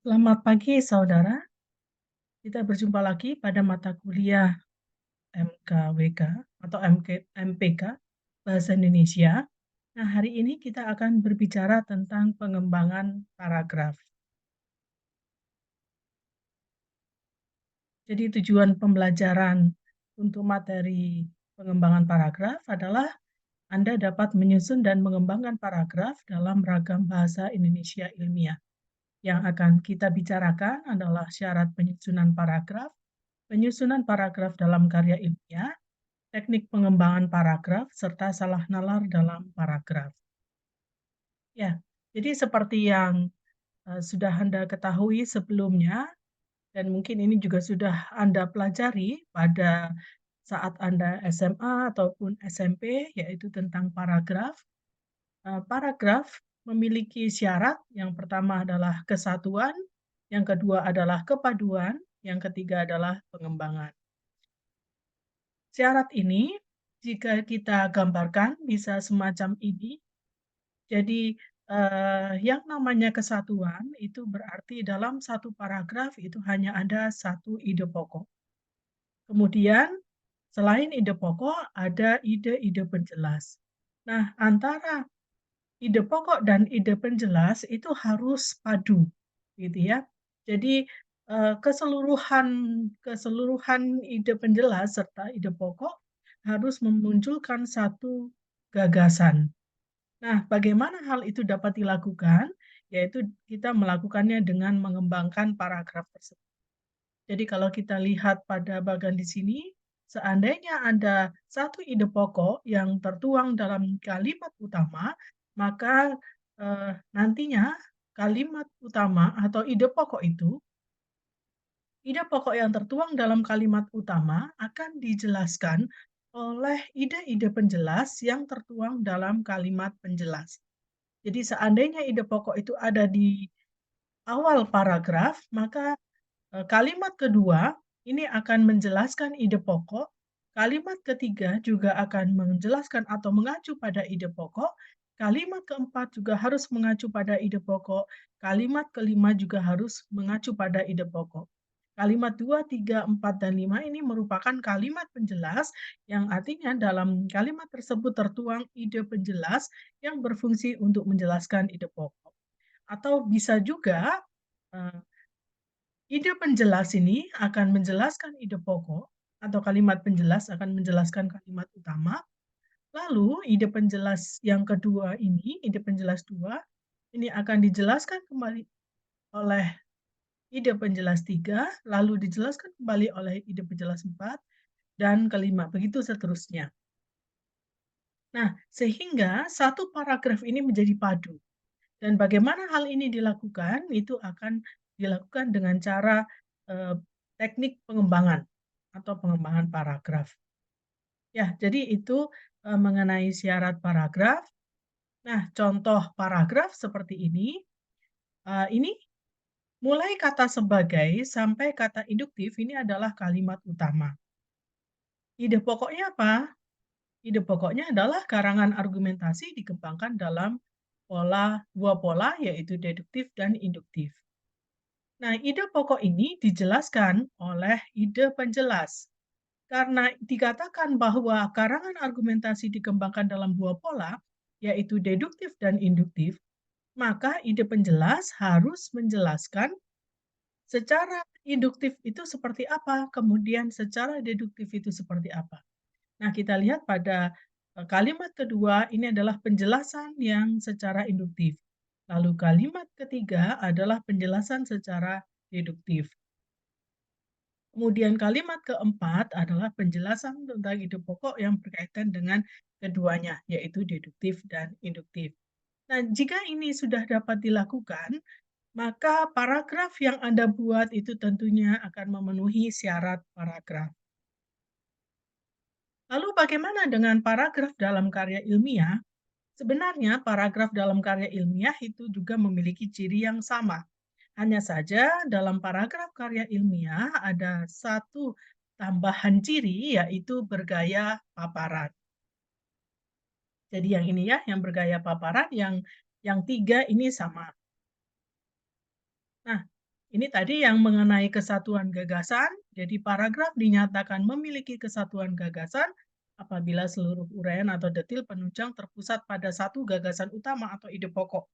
Selamat pagi saudara, kita berjumpa lagi pada mata kuliah MKWK atau MPK Bahasa Indonesia. Nah, hari ini kita akan berbicara tentang pengembangan paragraf. Jadi tujuan pembelajaran untuk materi pengembangan paragraf adalah Anda dapat menyusun dan mengembangkan paragraf dalam ragam bahasa Indonesia ilmiah. Yang akan kita bicarakan adalah syarat penyusunan paragraf dalam karya ilmiah, teknik pengembangan paragraf, serta salah nalar dalam paragraf. Ya, jadi seperti yang sudah Anda ketahui sebelumnya, dan mungkin ini juga sudah Anda pelajari pada saat Anda SMA ataupun SMP, yaitu tentang paragraf. Paragraf memiliki syarat, yang pertama adalah kesatuan, yang kedua adalah kepaduan, yang ketiga adalah pengembangan. Syarat ini, jika kita gambarkan bisa semacam ini. Jadi, yang namanya kesatuan itu berarti dalam satu paragraf itu hanya ada satu ide pokok. Kemudian selain ide pokok ada ide-ide penjelas. Nah, antara ide pokok dan ide penjelas itu harus padu, gitu ya. Jadi, keseluruhan keseluruhan ide penjelas serta ide pokok harus memunculkan satu gagasan. Nah, bagaimana hal itu dapat dilakukan? Yaitu kita melakukannya dengan mengembangkan paragraf tersebut. Jadi kalau kita lihat pada bagian di sini, seandainya ada satu ide pokok yang tertuang dalam kalimat utama, maka nantinya kalimat utama atau ide pokok yang tertuang dalam kalimat utama akan dijelaskan oleh ide-ide penjelas yang tertuang dalam kalimat penjelas. Jadi seandainya ide pokok itu ada di awal paragraf, maka kalimat kedua ini akan menjelaskan ide pokok, kalimat ketiga juga akan menjelaskan atau mengacu pada ide pokok, kalimat keempat juga harus mengacu pada ide pokok, kalimat kelima juga harus mengacu pada ide pokok. Kalimat 2, 3, 4, dan 5 ini merupakan kalimat penjelas yang artinya dalam kalimat tersebut tertuang ide penjelas yang berfungsi untuk menjelaskan ide pokok. Atau bisa juga, eee ide penjelas ini akan menjelaskan ide pokok atau kalimat penjelas akan menjelaskan kalimat utama, lalu ide penjelas yang kedua ini, ide penjelas 2, ini akan dijelaskan kembali oleh ide penjelas 3, lalu dijelaskan kembali oleh ide penjelas 4, dan kelima, begitu seterusnya. Nah, sehingga satu paragraf ini menjadi padu. Dan bagaimana hal ini dilakukan, itu akan dilakukan dengan cara, eee, teknik pengembangan atau pengembangan paragraf. Ya, jadi itu, mengenai syarat paragraf. Nah, contoh paragraf seperti ini mulai kata sebagai sampai kata induktif ini adalah kalimat utama. Ide pokoknya apa? Ide pokoknya adalah karangan argumentasi dikembangkan dalam dua pola, yaitu deduktif dan induktif. Nah, ide pokok ini dijelaskan oleh ide penjelas. Karena dikatakan bahwa karangan argumentasi dikembangkan dalam dua pola, yaitu deduktif dan induktif, maka ide penjelas harus menjelaskan secara induktif itu seperti apa, kemudian secara deduktif itu seperti apa. Nah, kita lihat pada kalimat kedua ini adalah penjelasan yang secara induktif. Lalu kalimat ketiga adalah penjelasan secara deduktif. Kemudian kalimat keempat adalah penjelasan tentang ide pokok yang berkaitan dengan keduanya, yaitu deduktif dan induktif. Nah, jika ini sudah dapat dilakukan, maka paragraf yang Anda buat itu tentunya akan memenuhi syarat paragraf. Lalu bagaimana dengan paragraf dalam karya ilmiah? Sebenarnya paragraf dalam karya ilmiah itu juga memiliki ciri yang sama. Hanya saja dalam paragraf karya ilmiah ada satu tambahan ciri, yaitu bergaya paparan. Jadi yang ini ya, yang bergaya paparan, yang tiga ini sama. Nah, Ini tadi yang mengenai kesatuan gagasan, jadi paragraf dinyatakan memiliki kesatuan gagasan apabila seluruh uraian atau detil penunjang terpusat pada satu gagasan utama atau ide pokok.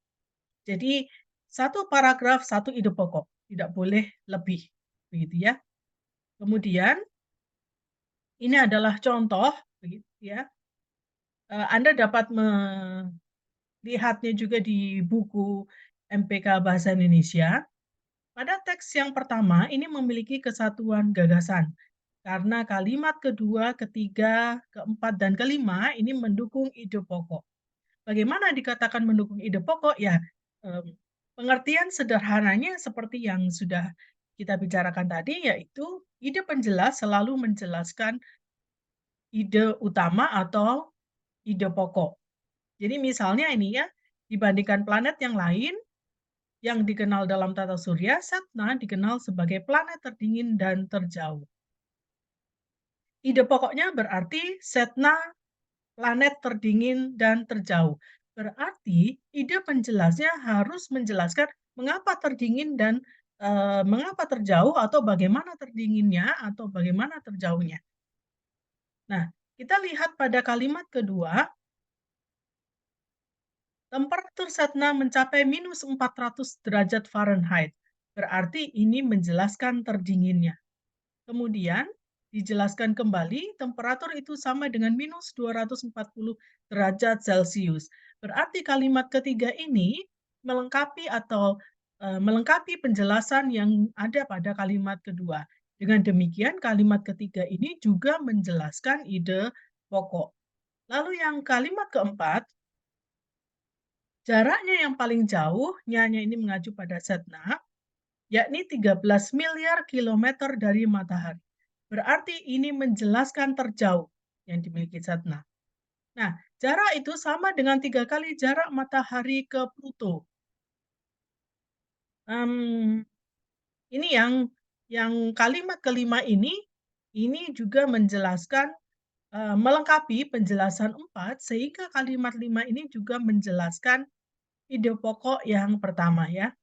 Jadi satu paragraf, satu ide pokok, tidak boleh lebih, begitu ya. Kemudian ini adalah contoh, begitu ya. Anda dapat melihatnya juga di buku MPK Bahasa Indonesia. Pada teks yang pertama, ini memiliki kesatuan gagasan. Karena kalimat kedua, ketiga, keempat, dan kelima ini mendukung ide pokok. Bagaimana dikatakan mendukung ide pokok? Ya, pengertian sederhananya seperti yang sudah kita bicarakan tadi, yaitu ide penjelas selalu menjelaskan ide utama atau ide pokok. Jadi misalnya ini ya, dibandingkan planet yang lain, yang dikenal dalam tata surya, Satna dikenal sebagai planet terdingin dan terjauh. Ide pokoknya berarti Setna planet terdingin dan terjauh. Berarti ide penjelasnya harus menjelaskan mengapa terdingin dan mengapa terjauh atau bagaimana terdinginnya atau bagaimana terjauhnya. Nah, kita lihat pada kalimat kedua, temperatur Setna mencapai minus 400 derajat Fahrenheit. Berarti ini menjelaskan terdinginnya. Kemudian dijelaskan kembali temperatur itu sama dengan minus 240 derajat Celcius. Berarti kalimat ketiga ini melengkapi atau melengkapi penjelasan yang ada pada kalimat kedua. Dengan demikian kalimat ketiga ini juga menjelaskan ide pokok. Lalu yang kalimat keempat, jaraknya yang paling jauh, nyanya ini mengacu pada Setna, yakni 13 miliar kilometer dari matahari. Berarti ini menjelaskan terjauh yang dimiliki Setna. Nah, jarak itu sama dengan 3 kali jarak matahari ke Pluto. Ini yang kalimat kelima ini juga menjelaskan, melengkapi penjelasan 4, sehingga kalimat 5 ini juga menjelaskan ide pokok yang pertama ya.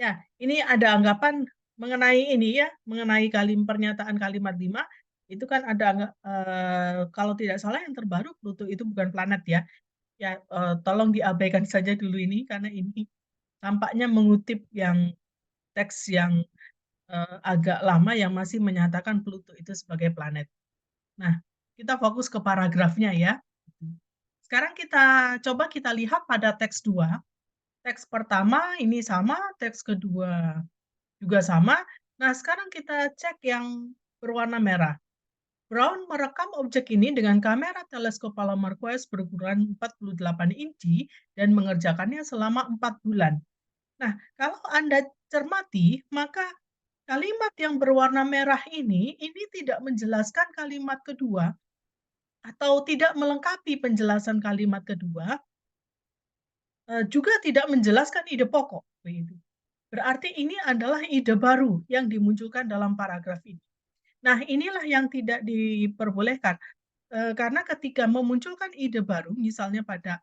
Ya, ini ada anggapan mengenai ini ya, mengenai pernyataan kalimat 5, itu kan ada kalau tidak salah yang terbaru Pluto itu bukan planet ya. Ya, tolong diabaikan saja dulu ini karena ini tampaknya mengutip yang teks yang, agak lama yang masih menyatakan Pluto itu sebagai planet. Nah, kita fokus ke paragrafnya ya. Sekarang kita lihat pada teks 2. Teks pertama ini sama, teks kedua juga sama. Nah, sekarang kita cek yang berwarna merah. Brown merekam objek ini dengan kamera teleskop Palomar Quest berukuran 48 inci dan mengerjakannya selama 4 bulan. Nah, kalau Anda cermati, maka kalimat yang berwarna merah ini tidak menjelaskan kalimat kedua atau tidak melengkapi penjelasan kalimat kedua, juga tidak menjelaskan ide pokok, begitu. Berarti ini adalah ide baru yang dimunculkan dalam paragraf ini. Nah, inilah yang tidak diperbolehkan, karena ketika memunculkan ide baru, misalnya pada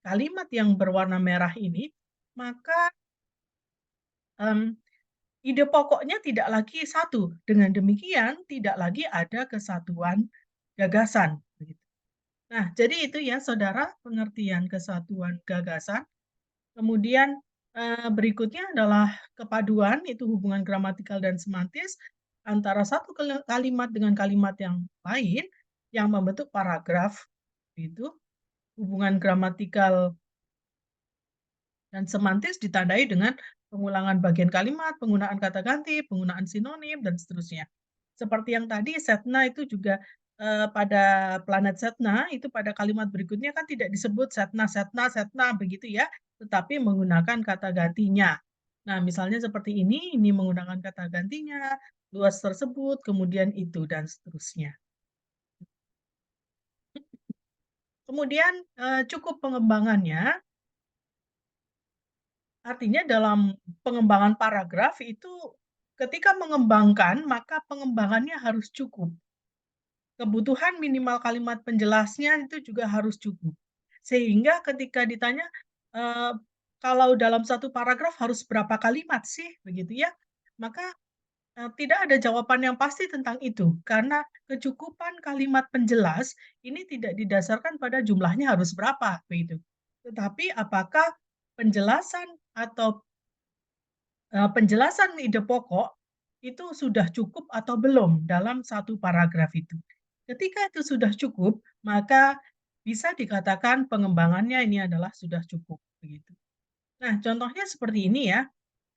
kalimat yang berwarna merah ini, maka, ide pokoknya tidak lagi satu. Dengan demikian, tidak lagi ada kesatuan gagasan, begitu. Nah, jadi itu ya, Saudara, pengertian kesatuan gagasan. Kemudian, berikutnya adalah kepaduan, itu hubungan gramatikal dan semantis antara satu kalimat dengan kalimat yang lain yang membentuk paragraf, itu. Hubungan gramatikal dan semantis ditandai dengan pengulangan bagian kalimat, penggunaan kata ganti, penggunaan sinonim, dan seterusnya. Seperti yang tadi, Setna itu juga pada planet Setna, itu pada kalimat berikutnya kan tidak disebut Setna, Setna, Setna, begitu ya, tetapi menggunakan kata gantinya. Nah, misalnya seperti ini menggunakan kata gantinya, luas tersebut, kemudian itu, dan seterusnya. Kemudian cukup pengembangannya, artinya dalam pengembangan paragraf itu ketika mengembangkan, maka pengembangannya harus cukup. Kebutuhan minimal kalimat penjelasnya itu juga harus cukup. Sehingga ketika ditanya, eee, kalau dalam satu paragraf harus berapa kalimat sih, begitu ya? Maka, tidak ada jawaban yang pasti tentang itu, karena kecukupan kalimat penjelas ini tidak didasarkan pada jumlahnya harus berapa, begitu. Tetapi apakah penjelasan atau, penjelasan ide pokok itu sudah cukup atau belum dalam satu paragraf itu. Ketika itu sudah cukup, maka bisa dikatakan pengembangannya ini adalah sudah cukup, begitu. Nah, contohnya seperti ini ya,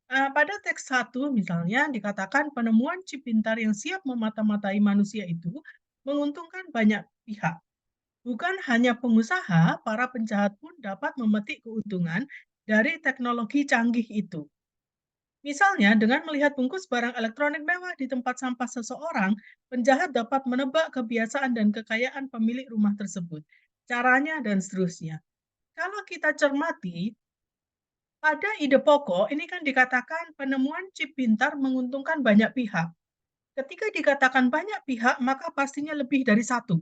pada teks satu misalnya dikatakan penemuan chip pintar yang siap memata-matai manusia itu menguntungkan banyak pihak. Bukan hanya pengusaha, para penjahat pun dapat memetik keuntungan dari teknologi canggih itu. Misalnya, dengan melihat bungkus barang elektronik mewah di tempat sampah seseorang, penjahat dapat menebak kebiasaan dan kekayaan pemilik rumah tersebut. Caranya dan seterusnya. Kalau kita cermati, pada ide pokok ini kan dikatakan penemuan chip pintar menguntungkan banyak pihak. Ketika dikatakan banyak pihak, maka pastinya lebih dari satu.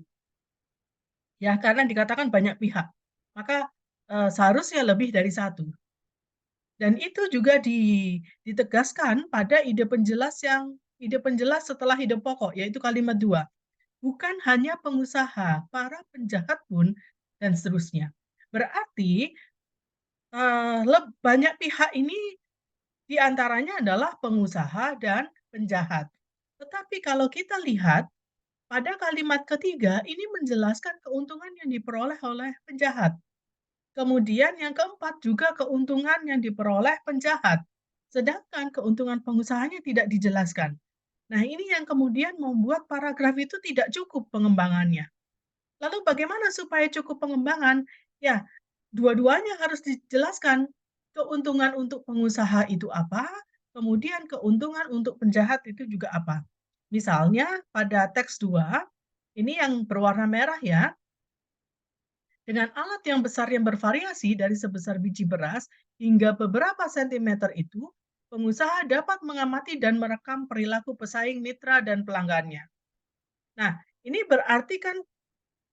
Ya, karena dikatakan banyak pihak. Maka seharusnya lebih dari satu. Dan itu juga ditegaskan pada ide penjelas setelah ide pokok, yaitu kalimat 2. Bukan hanya pengusaha, para penjahat pun dan seterusnya. Berarti, banyak pihak ini diantaranya adalah pengusaha dan penjahat. Tetapi kalau kita lihat pada kalimat ketiga ini menjelaskan keuntungan yang diperoleh oleh penjahat. Kemudian yang keempat juga keuntungan yang diperoleh penjahat. Sedangkan keuntungan pengusahanya tidak dijelaskan. Nah, ini yang kemudian membuat paragraf itu tidak cukup pengembangannya. Lalu bagaimana supaya cukup pengembangan? Ya, dua-duanya harus dijelaskan. Keuntungan untuk pengusaha itu apa, kemudian keuntungan untuk penjahat itu juga apa. Misalnya pada teks 2, ini yang berwarna merah ya, dengan alat yang besar yang bervariasi dari sebesar biji beras hingga beberapa sentimeter itu, pengusaha dapat mengamati dan merekam perilaku pesaing, mitra, dan pelanggannya. Nah, ini berarti kan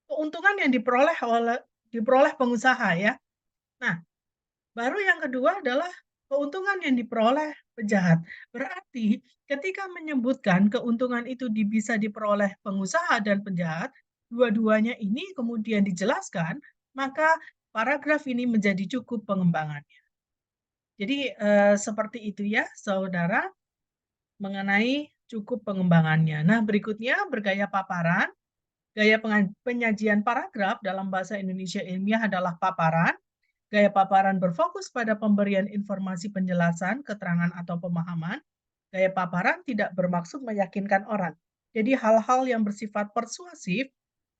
keuntungan yang diperoleh pengusaha ya. Nah, baru yang kedua adalah keuntungan yang diperoleh penjahat. Berarti ketika menyebutkan keuntungan itu bisa diperoleh pengusaha dan penjahat, dua-duanya ini kemudian dijelaskan, maka paragraf ini menjadi cukup pengembangannya. Jadi, seperti itu ya saudara, mengenai cukup pengembangannya. Nah, berikutnya bergaya paparan. Gaya penyajian paragraf dalam bahasa Indonesia ilmiah adalah paparan. Gaya paparan berfokus pada pemberian informasi penjelasan, keterangan, atau pemahaman. Gaya paparan tidak bermaksud meyakinkan orang. Jadi hal-hal yang bersifat persuasif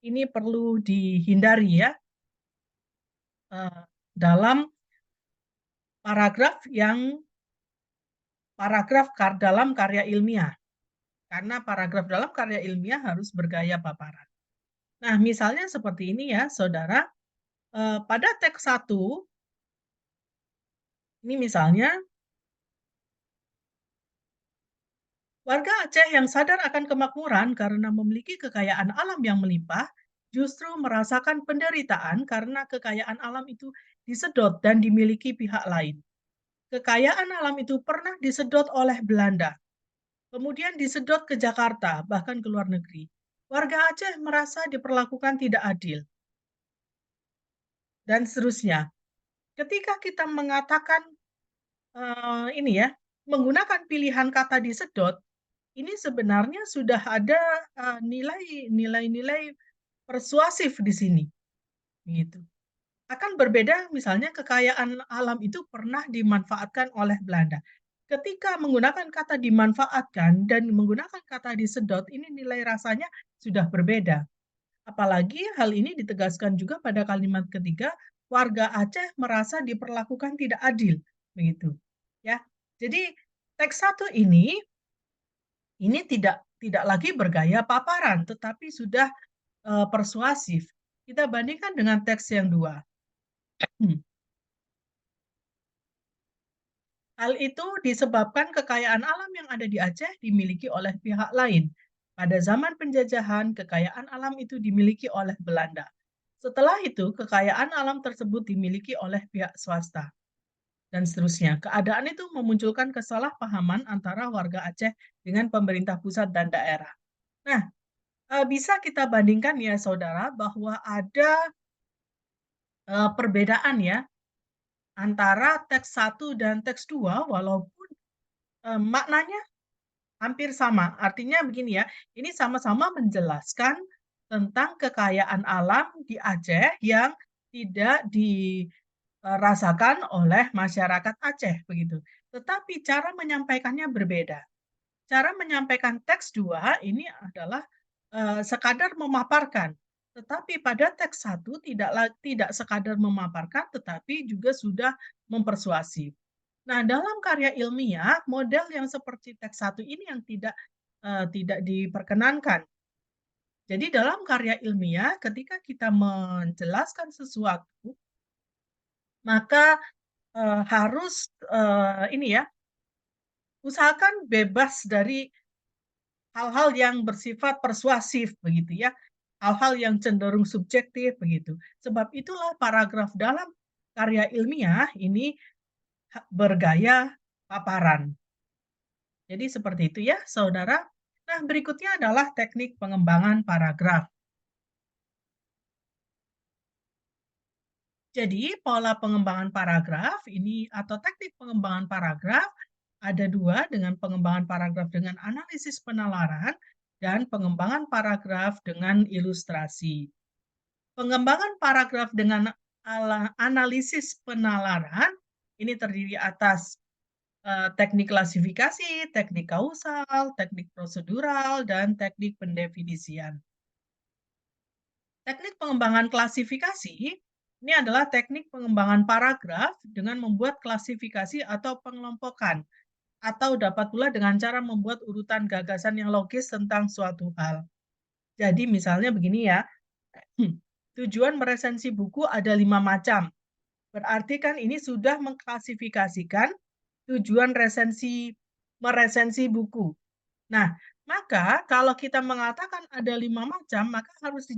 ini perlu dihindari ya dalam paragraf dalam karya ilmiah. Karena paragraf dalam karya ilmiah harus bergaya paparan. Nah, misalnya seperti ini ya, saudara. Pada teks satu, ini misalnya, warga Aceh yang sadar akan kemakmuran karena memiliki kekayaan alam yang melimpah, justru merasakan penderitaan karena kekayaan alam itu disedot dan dimiliki pihak lain. Kekayaan alam itu pernah disedot oleh Belanda, kemudian disedot ke Jakarta, bahkan ke luar negeri. Warga Aceh merasa diperlakukan tidak adil, dan seterusnya. Ketika kita mengatakan ini ya, menggunakan pilihan kata disedot, ini sebenarnya sudah ada, nilai-nilai persuasif di sini, gitu. Akan berbeda misalnya kekayaan alam itu pernah dimanfaatkan oleh Belanda. Ketika menggunakan kata dimanfaatkan dan menggunakan kata disedot, ini nilai rasanya sudah berbeda. Apalagi hal ini ditegaskan juga pada kalimat ketiga, warga Aceh merasa diperlakukan tidak adil, begitu. Ya. Jadi teks satu ini tidak lagi bergaya paparan, tetapi sudah, persuasif. Kita bandingkan dengan teks yang 2. Hal itu disebabkan kekayaan alam yang ada di Aceh dimiliki oleh pihak lain. Pada zaman penjajahan, kekayaan alam itu dimiliki oleh Belanda. Setelah itu, kekayaan alam tersebut dimiliki oleh pihak swasta. dan seterusnya. Keadaan itu memunculkan kesalahpahaman antara warga Aceh dengan pemerintah pusat dan daerah. Nah, bisa kita bandingkan ya saudara bahwa ada, perbedaan ya antara teks satu dan teks 2 walaupun, maknanya hampir sama. Artinya begini ya, ini sama-sama menjelaskan tentang kekayaan alam di Aceh yang tidak dirasakan oleh masyarakat Aceh, begitu. Tetapi cara menyampaikannya berbeda. Cara menyampaikan teks 2 ini adalah, sekadar memaparkan, tetapi pada teks satu tidak sekadar memaparkan, tetapi juga sudah mempersuasif. Nah, dalam karya ilmiah, model yang seperti teks satu ini yang tidak diperkenankan. Jadi dalam karya ilmiah, ketika kita menjelaskan sesuatu, maka, harus, ini ya, usahakan bebas dari hal-hal yang bersifat persuasif begitu ya, hal-hal yang cenderung subjektif begitu. Sebab itulah paragraf dalam karya ilmiah ini bergaya paparan. Jadi seperti itu ya, saudara. Nah, berikutnya adalah teknik pengembangan paragraf. Jadi, pola pengembangan paragraf ini atau teknik pengembangan paragraf ada dua, dengan pengembangan paragraf dengan analisis penalaran dan pengembangan paragraf dengan ilustrasi. Pengembangan paragraf dengan analisis penalaran ini terdiri atas teknik klasifikasi, teknik kausal, teknik prosedural, dan teknik pendefinisian. Teknik pengembangan klasifikasi ini adalah teknik pengembangan paragraf dengan membuat klasifikasi atau pengelompokan, atau dapat pula dengan cara membuat urutan gagasan yang logis tentang suatu hal. Jadi misalnya begini ya, tujuan meresensi buku ada 5 macam. Berarti kan ini sudah mengklasifikasikan tujuan meresensi buku. Nah, maka kalau kita mengatakan ada 5 macam, maka harus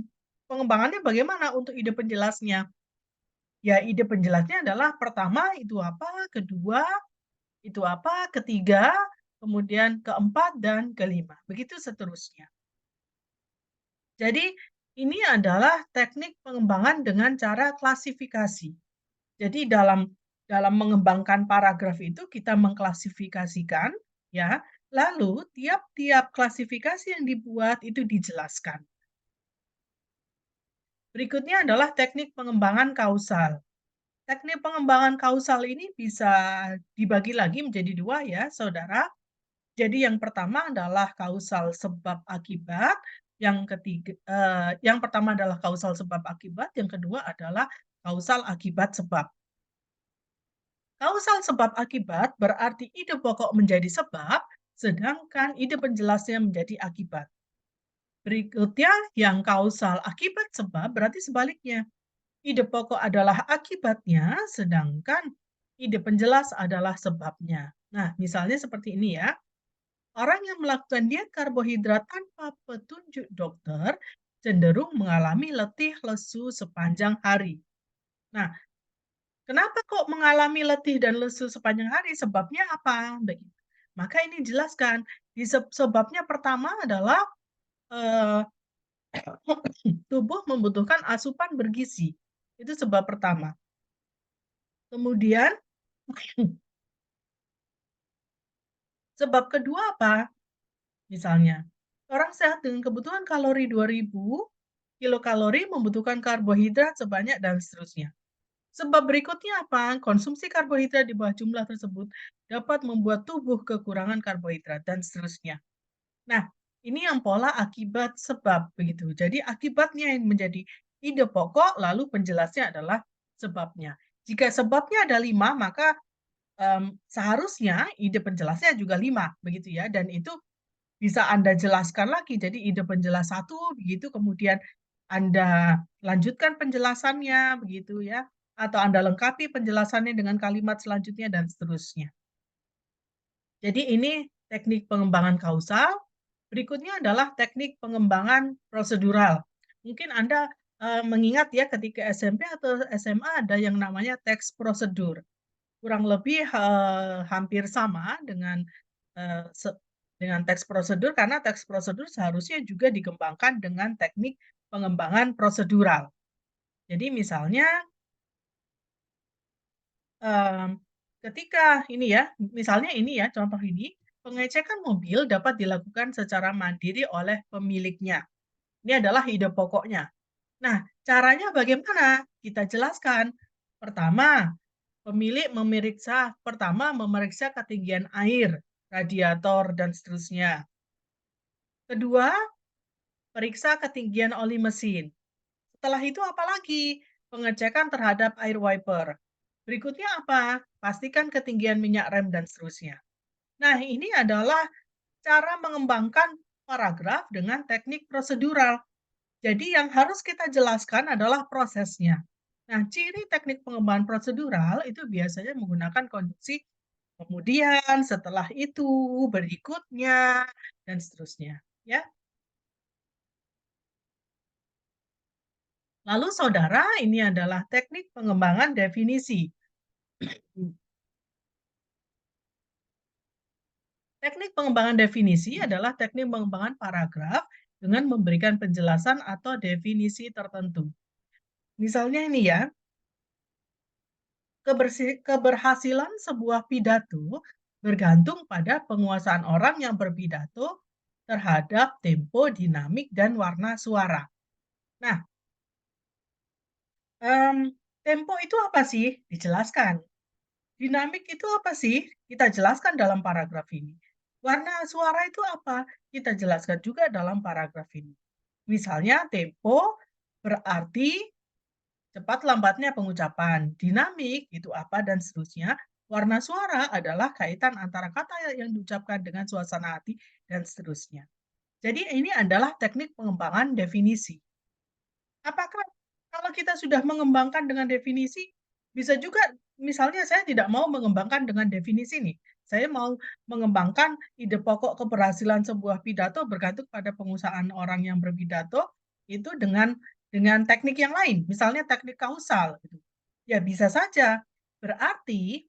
pengembangannya bagaimana untuk ide penjelasnya? Ya, ide penjelasnya adalah pertama itu apa, kedua itu apa, ketiga, kemudian keempat, dan kelima. Begitu seterusnya. Jadi, ini adalah teknik pengembangan dengan cara klasifikasi. Jadi dalam mengembangkan paragraf itu kita mengklasifikasikan ya, lalu tiap-tiap klasifikasi yang dibuat itu dijelaskan. Berikutnya adalah teknik pengembangan kausal. Teknik pengembangan kausal ini bisa dibagi lagi menjadi dua ya, saudara. Jadi yang pertama adalah kausal sebab akibat, yang pertama adalah kausal sebab akibat, yang kedua adalah kausal akibat sebab. Kausal sebab akibat berarti ide pokok menjadi sebab, sedangkan ide penjelasnya menjadi akibat. Berikutnya yang kausal akibat sebab berarti sebaliknya. Ide pokok adalah akibatnya, sedangkan ide penjelas adalah sebabnya. Nah, misalnya seperti ini ya. Orang yang melakukan diet karbohidrat tanpa petunjuk dokter cenderung mengalami letih lesu sepanjang hari. Nah, kenapa kok mengalami letih dan lesu sepanjang hari? Sebabnya apa? Begitu. Maka ini jelaskan. Sebabnya pertama adalah eh, tubuh membutuhkan asupan bergizi. Itu sebab pertama. Kemudian sebab kedua apa? Misalnya, orang sehat dengan kebutuhan kalori 2000 kilokalori membutuhkan karbohidrat sebanyak dan seterusnya. Sebab berikutnya apa? Konsumsi karbohidrat di bawah jumlah tersebut dapat membuat tubuh kekurangan karbohidrat dan seterusnya. Nah, ini yang pola akibat sebab begitu. Jadi akibatnya yang menjadi ide pokok, lalu penjelasnya adalah sebabnya. Jika sebabnya ada 5, maka seharusnya ide penjelasnya juga 5, begitu ya. Dan itu bisa Anda jelaskan lagi. Jadi ide penjelas satu, begitu kemudian Anda lanjutkan penjelasannya, begitu ya. Atau Anda lengkapi penjelasannya dengan kalimat selanjutnya dan seterusnya. Jadi ini teknik pengembangan kausal. Berikutnya adalah teknik pengembangan prosedural. Mungkin Anda mengingat ya ketika SMP atau SMA ada yang namanya teks prosedur. kurang lebih, hampir sama dengan, dengan teks prosedur karena teks prosedur seharusnya juga dikembangkan dengan teknik pengembangan prosedural. Jadi misalnya, mmm, ketika ini ya, misalnya ini ya, contoh ini, pengecekan mobil dapat dilakukan secara mandiri oleh pemiliknya. Ini adalah ide pokoknya. Nah, caranya bagaimana? Kita jelaskan. Pertama, memeriksa ketinggian air, radiator, dan seterusnya. Kedua, periksa ketinggian oli mesin. Setelah itu apalagi? Pengecekan terhadap air wiper. Berikutnya apa? Pastikan ketinggian minyak rem dan seterusnya. Nah, ini adalah cara mengembangkan paragraf dengan teknik prosedural. Jadi yang harus kita jelaskan adalah prosesnya. Nah, ciri teknik pengembangan prosedural itu biasanya menggunakan konjungsi kemudian, setelah itu, berikutnya, dan seterusnya, ya. Lalu saudara, ini adalah teknik pengembangan definisi. Teknik pengembangan definisi adalah teknik pengembangan paragraf dengan memberikan penjelasan atau definisi tertentu. Misalnya ini ya, keberhasilan sebuah pidato bergantung pada penguasaan orang yang berpidato terhadap tempo, dinamik, dan warna suara. Nah, mmm, tempo itu apa sih? Dijelaskan. Dinamik itu apa sih? Kita jelaskan dalam paragraf ini. Warna suara itu apa? Kita jelaskan juga dalam paragraf ini. Misalnya tempo berarti cepat lambatnya pengucapan, dinamik itu apa dan seterusnya. Warna suara adalah kaitan antara kata yang diucapkan dengan suasana hati dan seterusnya. Jadi ini adalah teknik pengembangan definisi. Apakah kalau kita sudah mengembangkan dengan definisi, bisa juga misalnya saya tidak mau mengembangkan dengan definisi nih, saya mau mengembangkan ide pokok keberhasilan sebuah pidato bergantung pada pengusahaan orang yang berpidato, itu dengan teknik yang lain, misalnya teknik kausal gitu. Ya bisa saja, berarti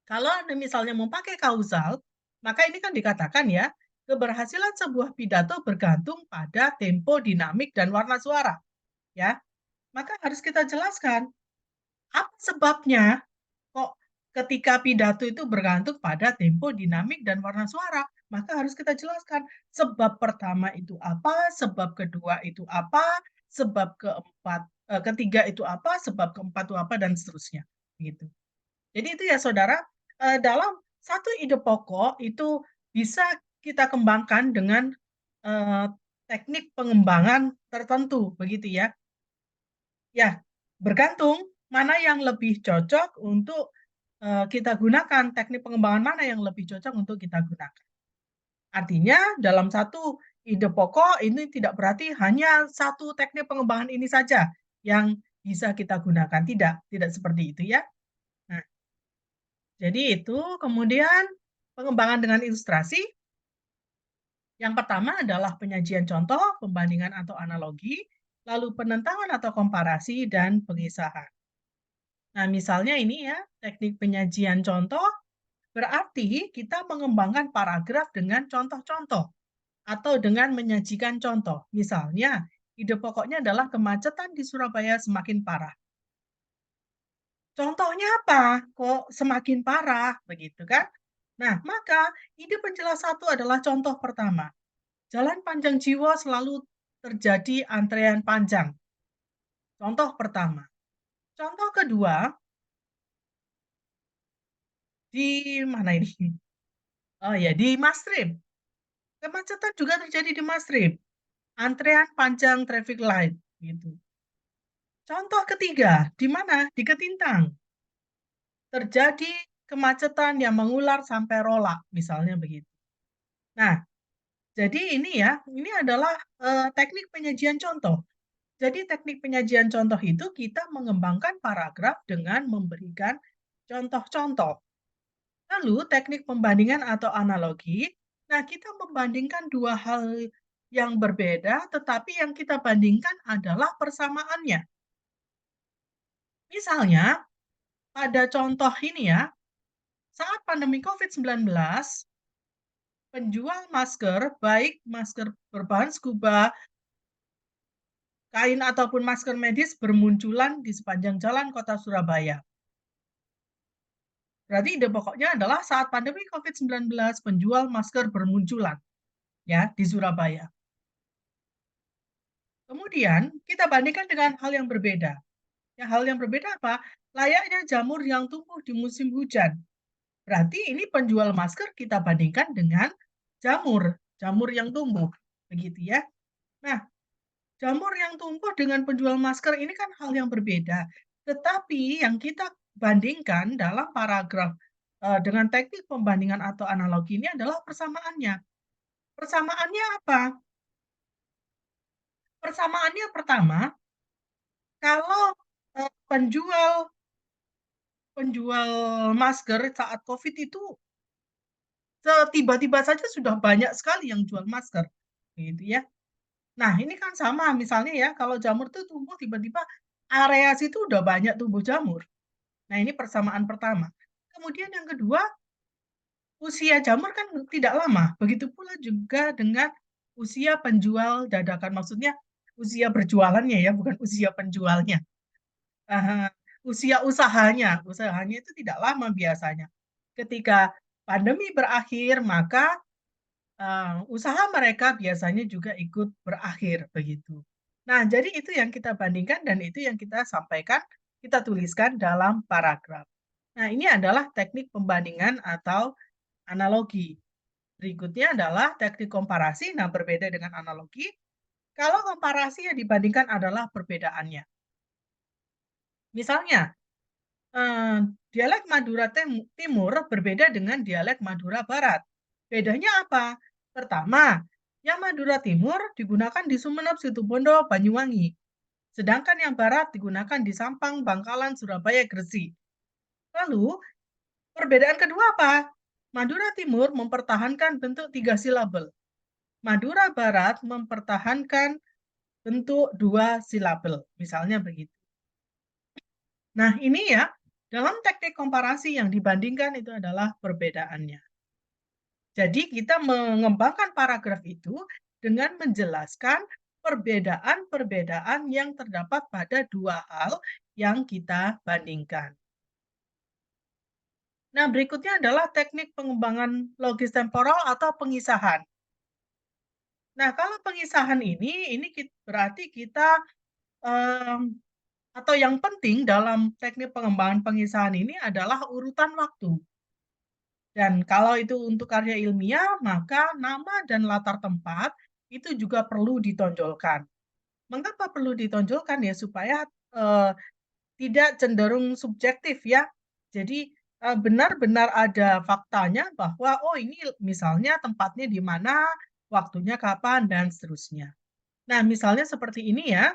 kalau Anda misalnya mau pakai kausal, maka ini kan dikatakan ya, keberhasilan sebuah pidato bergantung pada tempo, dinamik, dan warna suara, ya. Maka harus kita jelaskan, apa sebabnya kok ketika pidato itu bergantung pada tempo, dinamik, dan warna suara. Maka harus kita jelaskan, sebab pertama itu apa, sebab kedua itu apa, sebab ketiga itu apa, sebab keempat itu apa, dan seterusnya, gitu. Jadi itu ya saudara, dalam satu ide pokok itu bisa kita kembangkan dengan, eee, teknik pengembangan tertentu, begitu ya. Ya, bergantung mana yang lebih cocok untuk, kita gunakan, teknik pengembangan mana yang lebih cocok untuk kita gunakan. Artinya dalam satu ide pokok ini tidak berarti hanya satu teknik pengembangan ini saja yang bisa kita gunakan, tidak seperti itu ya. Nah, jadi itu, kemudian pengembangan dengan ilustrasi, yang pertama adalah penyajian contoh, pembandingan atau analogi, lalu penentangan atau komparasi, dan pengisahan. Nah, misalnya ini ya, teknik penyajian contoh berarti kita mengembangkan paragraf dengan contoh-contoh atau dengan menyajikan contoh. Misalnya, ide pokoknya adalah kemacetan di Surabaya semakin parah. Contohnya apa? Kok semakin parah? Begitu kan? Nah, maka ide penjelas satu adalah contoh pertama. Jalan panjang jiwa selalu terjadi antrean panjang. Contoh pertama. Contoh kedua, di mana ini? Oh ya, di Mastrip. Kemacetan juga terjadi di Mastrip. Antrean panjang traffic light, gitu. Contoh ketiga, di mana? Di Ketintang. Terjadi kemacetan yang mengular sampai Rolak, misalnya begitu. Nah, jadi ini ya, ini adalah, teknik penyajian contoh. Jadi teknik penyajian contoh itu kita mengembangkan paragraf dengan memberikan contoh-contoh. Lalu teknik pembandingan atau analogi, nah kita membandingkan dua hal yang berbeda, tetapi yang kita bandingkan adalah persamaannya. Misalnya, pada contoh ini ya, saat pandemi COVID-19, penjual masker, baik masker berbahan scuba, kain ataupun masker medis bermunculan di sepanjang jalan kota Surabaya. Berarti ide pokoknya adalah saat pandemi COVID-19, penjual masker bermunculan ya di Surabaya. Kemudian kita bandingkan dengan hal yang berbeda. Ya, hal yang berbeda apa? Layaknya jamur yang tumbuh di musim hujan. Berarti ini penjual masker kita bandingkan dengan jamur, jamur yang tumbuh, begitu ya. Nah, jamur yang tumbuh dengan penjual masker ini kan hal yang berbeda. Tetapi yang kita bandingkan dalam paragraf dengan teknik pembandingan atau analogi ini adalah persamaannya. Persamaannya apa? Persamaannya pertama, kalau penjual penjual masker saat COVID itu tiba-tiba saja sudah banyak sekali yang jual masker, gitu ya. Nah, ini kan sama misalnya ya, kalau jamur tuh tumbuh tiba-tiba area situ udah banyak tumbuh jamur. Nah, ini persamaan pertama. Kemudian yang kedua, usia jamur kan tidak lama, begitu pula juga dengan usia penjual dadakan, maksudnya usia berjualannya ya, bukan usia penjualnya. Ah, usia usahanya, usahanya itu tidak lama biasanya. Ketika pandemi berakhir, maka usaha mereka biasanya juga ikut berakhir, begitu. Nah, jadi itu yang kita bandingkan dan itu yang kita sampaikan, kita tuliskan dalam paragraf. Nah, ini adalah teknik pembandingan atau analogi. Berikutnya adalah teknik komparasi, nah berbeda dengan analogi, kalau komparasi yang dibandingkan adalah perbedaannya. Misalnya, dialek Madura Timur berbeda dengan dialek Madura Barat. Bedanya apa? Pertama, yang Madura Timur digunakan di Sumeneb, Situbondo, Banyuwangi. Sedangkan yang Barat digunakan di Sampang, Bangkalan, Surabaya, Gresik. Lalu, perbedaan kedua apa? Madura Timur mempertahankan bentuk 3 silabel. Madura Barat mempertahankan bentuk 2 silabel. Misalnya begitu. Nah, ini ya, dalam teknik komparasi yang dibandingkan itu adalah perbedaannya. Jadi kita mengembangkan paragraf itu dengan menjelaskan perbedaan-perbedaan yang terdapat pada dua hal yang kita bandingkan. Nah, berikutnya adalah teknik pengembangan logis temporal atau pengisahan. Nah, kalau pengisahan ini berarti kita atau yang penting dalam teknik pengembangan pengisahan ini adalah urutan waktu. Dan kalau itu untuk karya ilmiah, maka nama dan latar tempat itu juga perlu ditonjolkan. Mengapa perlu ditonjolkan ya? Supaya tidak cenderung subjektif ya. Jadi benar-benar ada faktanya bahwa oh ini misalnya tempatnya di mana, waktunya kapan dan seterusnya. Nah, misalnya seperti ini ya.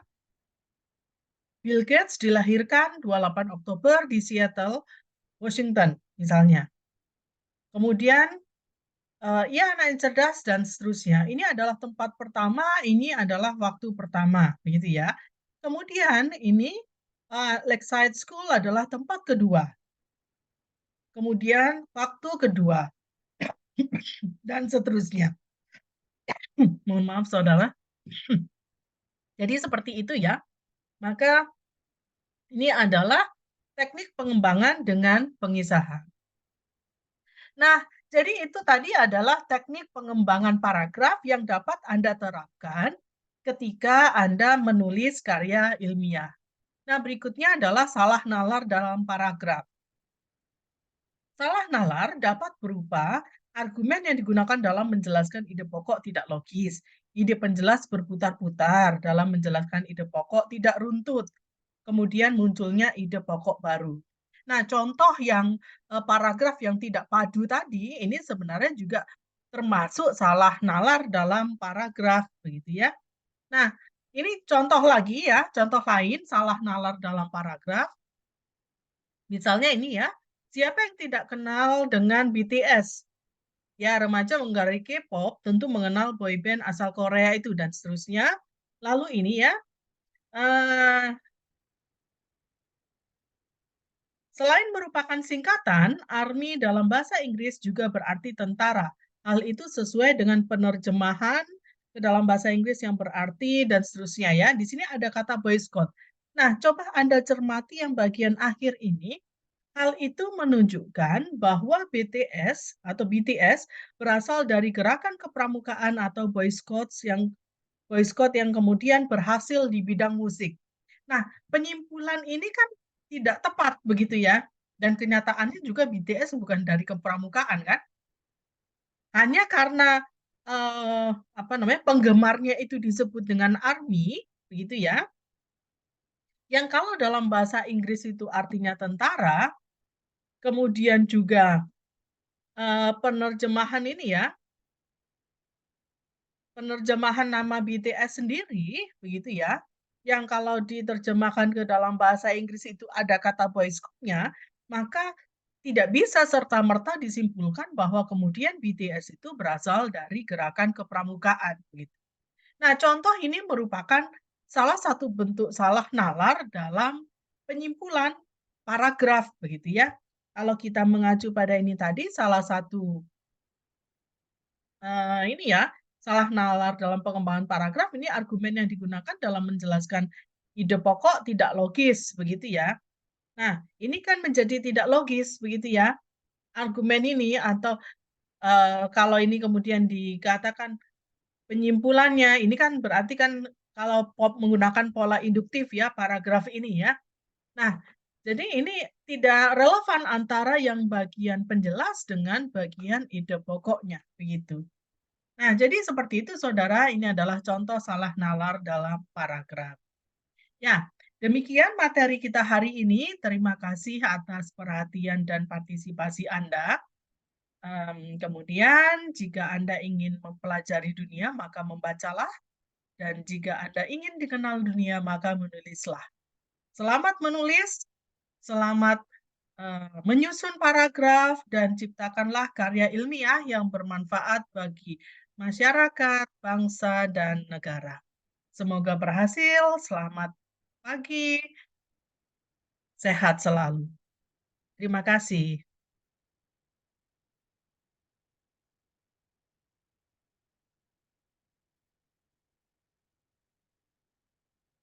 Bill Gates dilahirkan 28 Oktober di Seattle, Washington misalnya. Kemudian ia anak yang cerdas dan seterusnya. Ini adalah tempat pertama, ini adalah waktu pertama, begitu ya. Kemudian ini Lakeside School adalah tempat kedua. Kemudian waktu kedua dan seterusnya. Mohon maaf saudara. Jadi seperti itu ya. Maka ini adalah teknik pengembangan dengan pengisahan. Nah, jadi itu tadi adalah teknik pengembangan paragraf yang dapat Anda terapkan ketika Anda menulis karya ilmiah. Nah, berikutnya adalah salah nalar dalam paragraf. Salah nalar dapat berupa argumen yang digunakan dalam menjelaskan ide pokok tidak logis, ide penjelas berputar-putar dalam menjelaskan ide pokok tidak runtut, kemudian munculnya ide pokok baru. Nah, contoh yang paragraf yang tidak padu tadi ini sebenarnya juga termasuk salah nalar dalam paragraf begitu ya. Nah, ini contoh lagi ya, contoh lain salah nalar dalam paragraf. Misalnya ini ya, siapa yang tidak kenal dengan BTS? Ya, remaja menggemari K-pop tentu mengenal boyband asal Korea itu dan seterusnya. Lalu ini ya, Selain merupakan singkatan, ARMY dalam bahasa Inggris juga berarti tentara. Hal itu sesuai dengan penerjemahan ke dalam bahasa Inggris yang berarti dan seterusnya ya. Di sini ada kata Boy Scout. Nah, coba Anda cermati yang bagian akhir ini. Hal itu menunjukkan bahwa BTS berasal dari gerakan kepramukaan atau Boy Scout yang kemudian berhasil di bidang musik. Nah, penyimpulan ini kan tidak tepat begitu ya, dan kenyataannya juga BTS bukan dari kepramukaan kan, hanya karena, apa namanya, penggemarnya itu disebut dengan ARMY, begitu ya, yang kalau dalam bahasa Inggris itu artinya tentara, kemudian juga, penerjemahan ini ya, penerjemahan nama BTS sendiri, begitu ya, yang kalau diterjemahkan ke dalam bahasa Inggris itu ada kata Boy Scout-nya, maka tidak bisa serta-merta disimpulkan bahwa kemudian BTS itu berasal dari gerakan kepramukaan, begitu. Nah, contoh ini merupakan salah satu bentuk salah nalar dalam penyimpulan paragraf, begitu ya. Kalau kita mengacu pada ini tadi, salah satu ini ya, salah nalar dalam pengembangan paragraf ini argumen yang digunakan dalam menjelaskan ide pokok tidak logis, begitu ya. Nah, ini kan menjadi tidak logis, begitu ya, argumen ini atau, kalau ini kemudian dikatakan penyimpulannya, ini kan berarti kan kalau menggunakan pola induktif ya, paragraf ini ya. Nah, jadi ini tidak relevan antara yang bagian penjelas dengan bagian ide pokoknya, begitu. Nah, jadi seperti itu saudara, ini adalah contoh salah nalar dalam paragraf. Ya, demikian materi kita hari ini. Terima kasih atas perhatian dan partisipasi Anda. Kemudian jika Anda ingin mempelajari dunia, maka membacalah. Dan jika Anda ingin dikenal dunia, maka menulislah. Selamat menulis, selamat menyusun paragraf dan ciptakanlah karya ilmiah yang bermanfaat bagi masyarakat, bangsa, dan negara. Semoga berhasil. Selamat pagi, sehat selalu. Terima kasih.